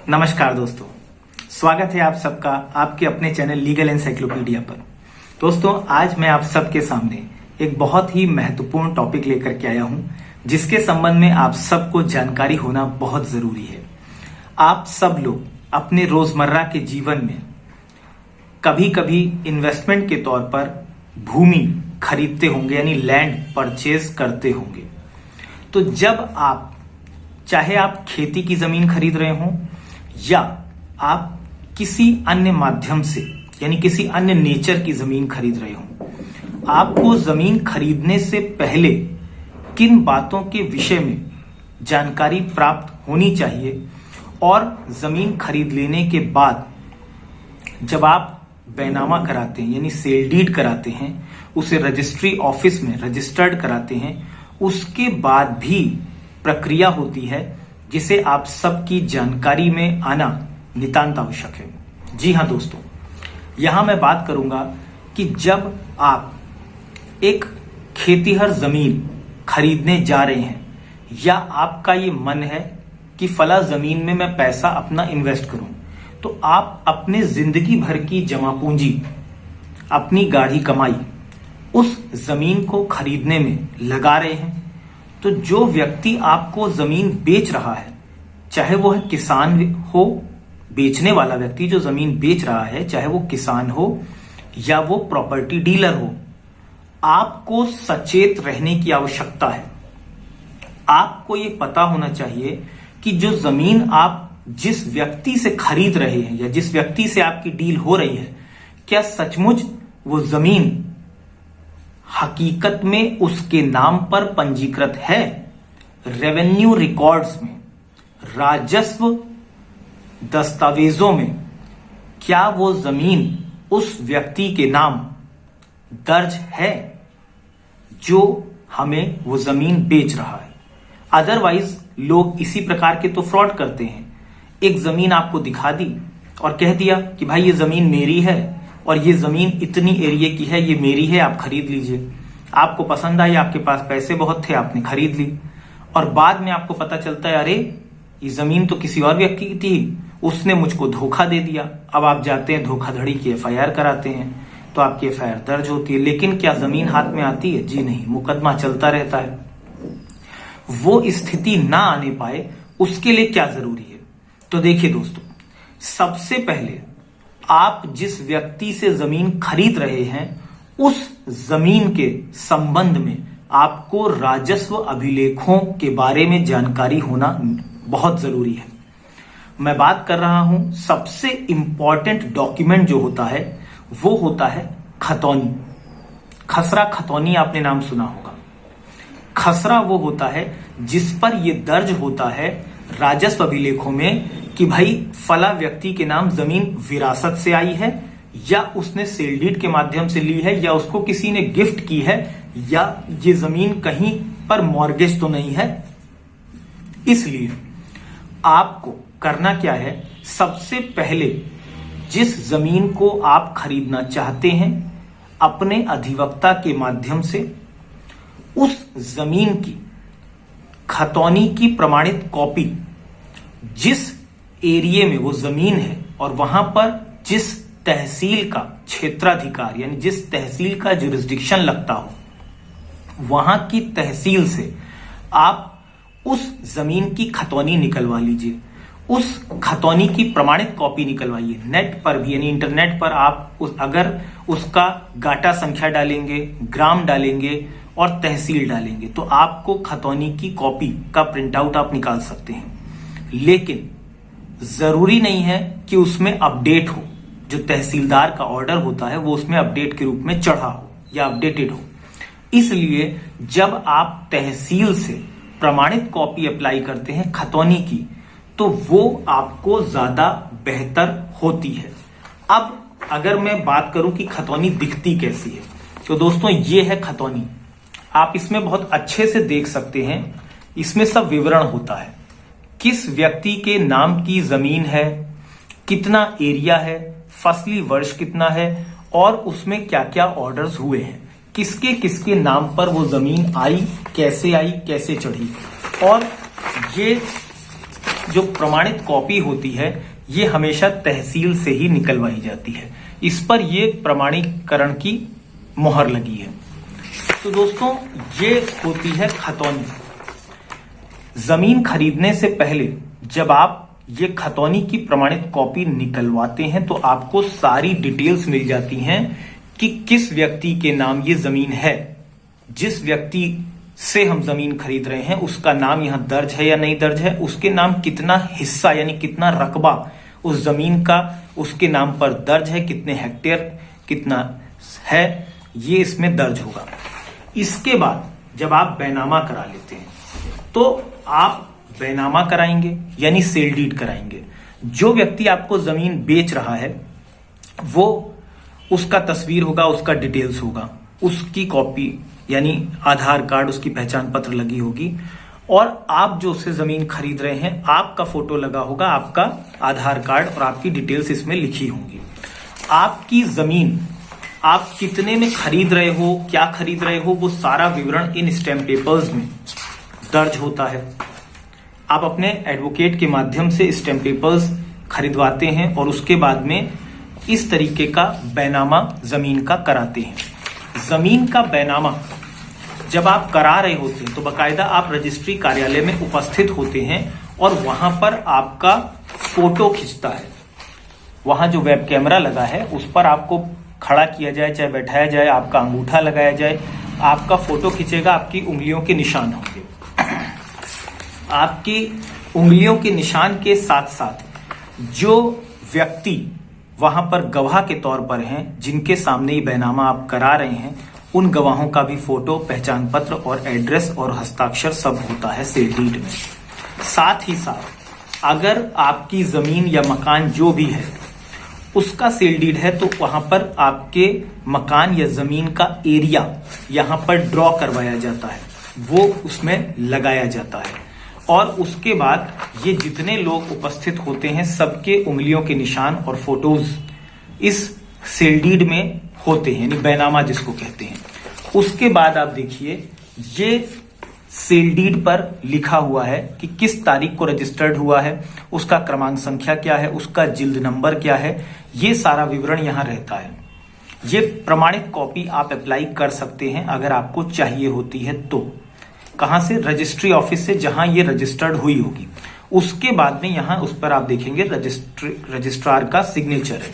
नमस्कार दोस्तों, स्वागत है आप सबका आपके अपने चैनल लीगल एनसाइक्लोपीडिया पर। दोस्तों, आज मैं आप सबके सामने एक बहुत ही महत्वपूर्ण टॉपिक लेकर के आया हूं, जिसके संबंध में आप सबको जानकारी होना बहुत जरूरी है। आप सब लोग अपने रोजमर्रा के जीवन में कभी कभी इन्वेस्टमेंट के तौर पर भूमि खरीदते होंगे, यानी लैंड परचेज करते होंगे। तो जब आप चाहे आप खेती की जमीन खरीद रहे हों या आप किसी अन्य माध्यम से यानी किसी अन्य नेचर की जमीन खरीद रहे हो, आपको जमीन खरीदने से पहले किन बातों के विषय में जानकारी प्राप्त होनी चाहिए और जमीन खरीद लेने के बाद जब आप बैनामा कराते हैं यानी सेल डीड कराते हैं, उसे रजिस्ट्री ऑफिस में रजिस्टर्ड कराते हैं, उसके बाद भी प्रक्रिया होती है जिसे आप सबकी जानकारी में आना नितांत आवश्यक है। जी हां दोस्तों, यहां मैं बात करूंगा कि जब आप एक खेतीहर जमीन खरीदने जा रहे हैं या आपका ये मन है कि फला जमीन में मैं पैसा अपना इन्वेस्ट करूं, तो आप अपने जिंदगी भर की जमा पूंजी, अपनी गाढ़ी कमाई उस जमीन को खरीदने में लगा रहे हैं। तो जो व्यक्ति आपको जमीन बेच रहा है, चाहे वो है किसान हो, बेचने वाला व्यक्ति जो जमीन बेच रहा है, चाहे वो किसान हो या वो प्रॉपर्टी डीलर हो, आपको सचेत रहने की आवश्यकता है। आपको ये पता होना चाहिए कि जो जमीन आप जिस व्यक्ति से खरीद रहे हैं या जिस व्यक्ति से आपकी डील हो रही है, क्या सचमुच वो जमीन हकीकत में उसके नाम पर पंजीकृत है। रेवेन्यू रिकॉर्ड्स में, राजस्व दस्तावेजों में क्या वो जमीन उस व्यक्ति के नाम दर्ज है जो हमें वो जमीन बेच रहा है। अदरवाइज लोग इसी प्रकार के तो फ्रॉड करते हैं। एक जमीन आपको दिखा दी और कह दिया कि भाई ये जमीन मेरी है और ये जमीन इतनी एरिया की है, ये मेरी है, आप खरीद लीजिए। आपको पसंद आई, आपके पास पैसे बहुत थे, आपने खरीद ली और बाद में आपको पता चलता है अरे ये जमीन तो किसी और व्यक्ति की थी, उसने मुझको धोखा दे दिया। अब आप जाते हैं, धोखाधड़ी की एफआईआर कराते हैं, तो आपकी एफआईआर दर्ज होती है, लेकिन क्या जमीन हाथ में आती है? जी नहीं, मुकदमा चलता रहता है। वो स्थिति ना आने पाए उसके लिए क्या जरूरी है? तो देखिए दोस्तों, सबसे पहले आप जिस व्यक्ति से जमीन खरीद रहे हैं उस जमीन के संबंध में आपको राजस्व अभिलेखों के बारे में जानकारी होना बहुत जरूरी है। मैं बात कर रहा हूं, सबसे इंपॉर्टेंट डॉक्यूमेंट जो होता है वो होता है खतौनी। खसरा खतौनी आपने नाम सुना होगा। खसरा वो होता है जिस पर यह दर्ज होता है राजस्व अभिलेखों में कि भाई फला व्यक्ति के नाम जमीन विरासत से आई है या उसने सेल डीड के माध्यम से ली है या उसको किसी ने गिफ्ट की है या ये जमीन कहीं पर मॉर्गेज तो नहीं है। इसलिए आपको करना क्या है, सबसे पहले जिस जमीन को आप खरीदना चाहते हैं, अपने अधिवक्ता के माध्यम से उस जमीन की खतौनी की प्रमाणित कॉपी, जिस एरिया में वो जमीन है और वहां पर जिस तहसील का क्षेत्राधिकार यानी जिस तहसील का जुरिस्डिक्शन लगता हो, वहां की तहसील से आप उस जमीन की खतौनी निकलवा लीजिए। उस खतौनी की प्रमाणित कॉपी निकलवाइए। नेट पर भी यानी इंटरनेट पर आप अगर उसका गाटा संख्या डालेंगे, ग्राम डालेंगे और तहसील डालेंगे तो आपको खतौनी की कॉपी का प्रिंट आउट आप निकाल सकते हैं। लेकिन जरूरी नहीं है कि उसमें अपडेट हो, जो तहसीलदार का ऑर्डर होता है वो उसमें अपडेट के रूप में चढ़ा हो या अपडेटेड हो। इसलिए जब आप तहसील से प्रमाणित कॉपी अप्लाई करते हैं खतौनी की, तो वो आपको ज्यादा बेहतर होती है। अब अगर मैं बात करूं कि खतौनी दिखती कैसी है, तो दोस्तों ये है खतौनी। आप इसमें बहुत अच्छे से देख सकते हैं, इसमें सब विवरण होता है, किस व्यक्ति के नाम की जमीन है, कितना एरिया है, फसली वर्ष कितना है और उसमें क्या क्या ऑर्डर्स हुए हैं, किसके किसके नाम पर वो जमीन आई, कैसे चढ़ी। और ये जो प्रमाणित कॉपी होती है ये हमेशा तहसील से ही निकलवाई जाती है। इस पर ये प्रमाणीकरण की मोहर लगी है। तो दोस्तों ये होती है खतौनी। जमीन खरीदने से पहले जब आप ये खतौनी की प्रमाणित कॉपी निकलवाते हैं तो आपको सारी डिटेल्स मिल जाती हैं कि किस व्यक्ति के नाम ये जमीन है। जिस व्यक्ति से हम जमीन खरीद रहे हैं उसका नाम यहां दर्ज है या नहीं दर्ज है, उसके नाम कितना हिस्सा यानी कितना रकबा उस जमीन का उसके नाम पर दर्ज है, कितने हेक्टेयर कितना है, ये इसमें दर्ज होगा। इसके बाद जब आप बैनामा करा लेते हैं तो आप बैनामा कराएंगे यानी सेल डीड कराएंगे। जो व्यक्ति आपको जमीन बेच रहा है वो उसका तस्वीर होगा, उसका डिटेल्स होगा, उसकी कॉपी यानी आधार कार्ड, उसकी पहचान पत्र लगी होगी, और आप जो उससे जमीन खरीद रहे हैं आपका फोटो लगा होगा, आपका आधार कार्ड और आपकी डिटेल्स इसमें लिखी होंगी। आपकी जमीन आप कितने में खरीद रहे हो, क्या खरीद रहे हो, वो सारा विवरण इन स्टैम्प पेपर्स में दर्ज होता है। आप अपने एडवोकेट के माध्यम से स्टैम्प पेपर्स खरीदवाते हैं और उसके बाद में इस तरीके का बैनामा जमीन का कराते हैं। जमीन का बैनामा जब आप करा रहे होते हैं तो बकायदा आप रजिस्ट्री कार्यालय में उपस्थित होते हैं और वहां पर आपका फोटो खिंचता है। वहां जो वेब कैमरा लगा है उस पर आपको खड़ा किया जाए चाहे बैठाया जाए, आपका अंगूठा लगाया जाए, आपका फोटो खींचेगा, आपकी उंगलियों के निशान होंगे। आपकी उंगलियों के निशान के साथ साथ जो व्यक्ति वहां पर गवाह के तौर पर हैं, जिनके सामने ही बैनामा आप करा रहे हैं, उन गवाहों का भी फोटो, पहचान पत्र और एड्रेस और हस्ताक्षर सब होता है सेल डीड में। साथ ही साथ अगर आपकी जमीन या मकान जो भी है उसका सेल डीड है तो वहां पर आपके मकान या जमीन का एरिया यहां पर ड्रॉ करवाया जाता है, वो उसमें लगाया जाता है। और उसके बाद ये जितने लोग उपस्थित होते हैं सबके उंगलियों के निशान और फोटोज इस सेल डीड में होते हैं, यानी बैनामा जिसको कहते हैं। उसके बाद आप देखिए ये सेल डीड पर लिखा हुआ है कि किस तारीख को रजिस्टर्ड हुआ है, उसका क्रमांक संख्या क्या है, उसका जिल्द नंबर क्या है, ये सारा विवरण यहां रहता है। ये प्रमाणित कॉपी आप अप्लाई कर सकते हैं अगर आपको चाहिए होती है तो। कहां से? रजिस्ट्री ऑफिस से, जहां ये रजिस्टर्ड हुई होगी। उसके बाद में यहां उस पर आप देखेंगे रजिस्ट्रार का सिग्नेचर है।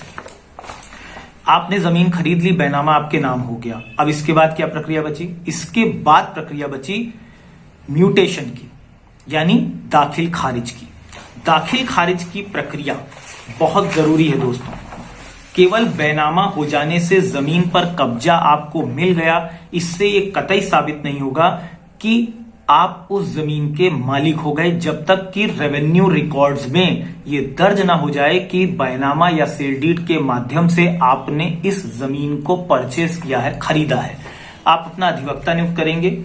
आपने जमीन खरीद ली, बैनामा आपके नाम हो गया। अब इसके बाद क्या प्रक्रिया बची? इसके बाद प्रक्रिया बची म्यूटेशन की, यानी दाखिल खारिज की। दाखिल खारिज की प्रक्रिया बहुत जरूरी है दोस्तों। केवल बैनामा हो जाने से जमीन पर कब्जा आपको मिल गया, इससे ये कतई साबित नहीं होगा कि आप उस जमीन के मालिक हो गए, जब तक कि रेवेन्यू रिकॉर्ड्स में ये दर्ज ना हो जाए कि बैनामा या सेल डीड के माध्यम से आपने इस जमीन को परचेस किया है, खरीदा है। आप अपना अधिवक्ता नियुक्त करेंगे।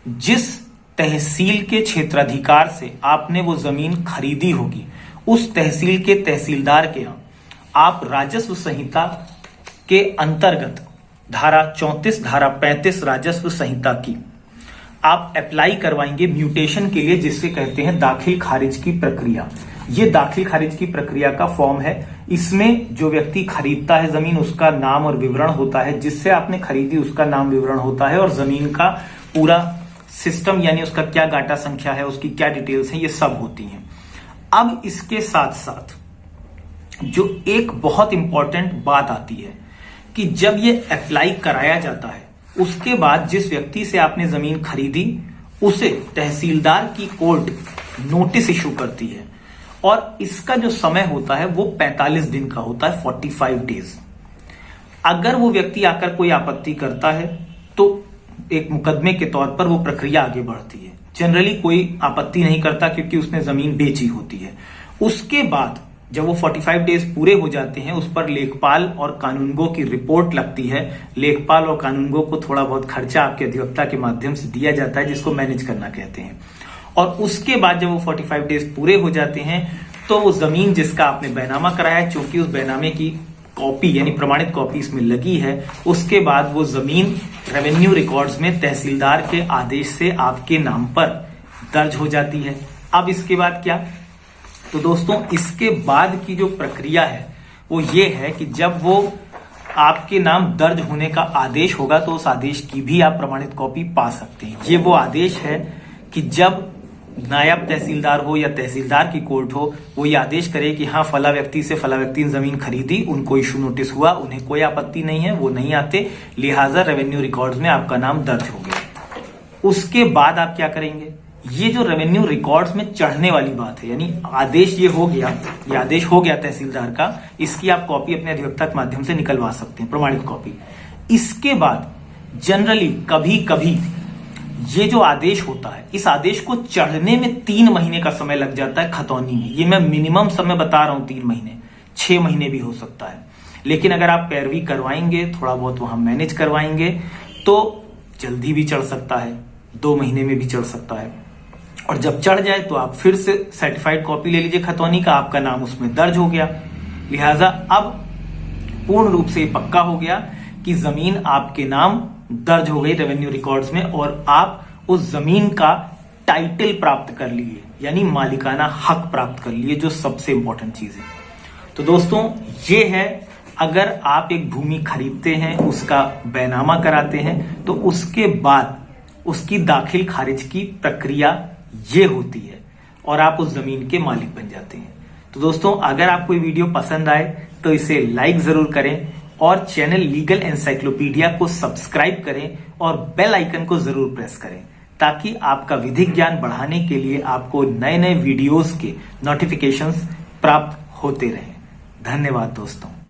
जिस तहसील के क्षेत्राधिकार से आपने वो जमीन खरीदी होगी उस तहसील के तहसीलदार के यहां आप राजस्व संहिता के अंतर्गत धारा 34, धारा 35 राजस्व संहिता की आप अप्लाई करवाएंगे म्यूटेशन के लिए, जिससे कहते हैं दाखिल खारिज की प्रक्रिया। ये दाखिल खारिज की प्रक्रिया का फॉर्म है। इसमें जो व्यक्ति खरीदता है जमीन उसका नाम और विवरण होता है, जिससे आपने खरीदी उसका नाम विवरण होता है, और जमीन का पूरा सिस्टम यानी उसका क्या गाटा संख्या है, उसकी क्या डिटेल्स है, ये सब होती हैं। अब इसके साथ साथ जो एक बहुत इंपॉर्टेंट बात आती है कि जब ये अप्लाई कराया जाता है उसके बाद जिस व्यक्ति से आपने जमीन खरीदी उसे तहसीलदार की कोर्ट नोटिस इशू करती है, और इसका जो समय होता है वो 45 दिन का होता है, 45 डेज। अगर वो व्यक्ति आकर कोई आपत्ति करता है तो एक मुकदमे के तौर पर वो प्रक्रिया आगे बढ़ती है। जनरली कोई आपत्ति नहीं करता क्योंकि उसने जमीन बेची होती है। उसके बाद जब वो 45 डेज पूरे हो जाते हैं उस पर लेखपाल और कानूनगो की रिपोर्ट लगती है। लेखपाल और कानूनगो को थोड़ा बहुत खर्चा आपके अधिवक्ता के माध्यम से दिया जाता है, जिसको मैनेज करना कहते हैं। और उसके बाद जब वो 45 डेज पूरे हो जाते हैं तो वो जमीन जिसका आपने बैनामा कराया है, चूंकि उस बैनामे की कॉपी यानी प्रमाणित कॉपी इसमें लगी है, उसके बाद वो जमीन रेवेन्यू रिकॉर्ड्स में तहसीलदार के आदेश से आपके नाम पर दर्ज हो जाती है। अब इसके बाद क्या? तो दोस्तों इसके बाद की जो प्रक्रिया है वो ये है कि जब वो आपके नाम दर्ज होने का आदेश होगा तो उस आदेश की भी आप प्रमाणित कॉपी पा सकते हैं। ये वो आदेश है कि जब नायब तहसीलदार हो या तहसीलदार की कोर्ट हो, वो ये आदेश करे कि हाँ फला व्यक्ति से फला व्यक्ति ने जमीन खरीदी, उनको इशू नोटिस हुआ, उन्हें कोई आपत्ति नहीं है, वो नहीं आते, लिहाजा रेवेन्यू रिकॉर्ड्स में आपका नाम दर्ज हो गया। उसके बाद आप क्या करेंगे, ये जो रेवेन्यू रिकॉर्ड्स में चढ़ने वाली बात है, यानी आदेश ये हो गया, ये आदेश हो गया तहसीलदार का, इसकी आप कॉपी अपने अधिवक्ता के माध्यम से निकलवा सकते हैं, प्रमाणित कॉपी। इसके बाद जनरली कभी कभी ये जो आदेश होता है, इस आदेश को चढ़ने में 3 महीने का समय लग जाता है खतौनी में। ये मैं मिनिमम समय बता रहा हूं, 3 महीने, 6 महीने भी हो सकता है। लेकिन अगर आप पैरवी करवाएंगे, थोड़ा बहुत वहां मैनेज करवाएंगे तो जल्दी भी चढ़ सकता है, 2 महीने में भी चढ़ सकता है। और जब चढ़ जाए तो आप फिर से सर्टिफाइड कॉपी ले लीजिए खतौनी का, आपका नाम उसमें दर्ज हो गया। लिहाजा अब पूर्ण रूप से पक्का हो गया कि जमीन आपके नाम दर्ज हो गई रेवेन्यू रिकॉर्ड्स में और आप उस जमीन का टाइटल प्राप्त कर लिए, यानी मालिकाना हक प्राप्त कर लिए, जो सबसे इंपॉर्टेंट चीज है। तो दोस्तों ये है, अगर आप एक भूमि खरीदते हैं, उसका बैनामा कराते हैं, तो उसके बाद उसकी दाखिल खारिज की प्रक्रिया ये होती है और आप उस जमीन के मालिक बन जाते हैं। तो दोस्तों अगर आपको ये वीडियो पसंद आए तो इसे लाइक जरूर करें और चैनल लीगल एनसाइक्लोपीडिया को सब्सक्राइब करें और बेल आइकन को जरूर प्रेस करें, ताकि आपका विधिक ज्ञान बढ़ाने के लिए आपको नए नए वीडियोस के नोटिफिकेशंस प्राप्त होते रहें। धन्यवाद दोस्तों।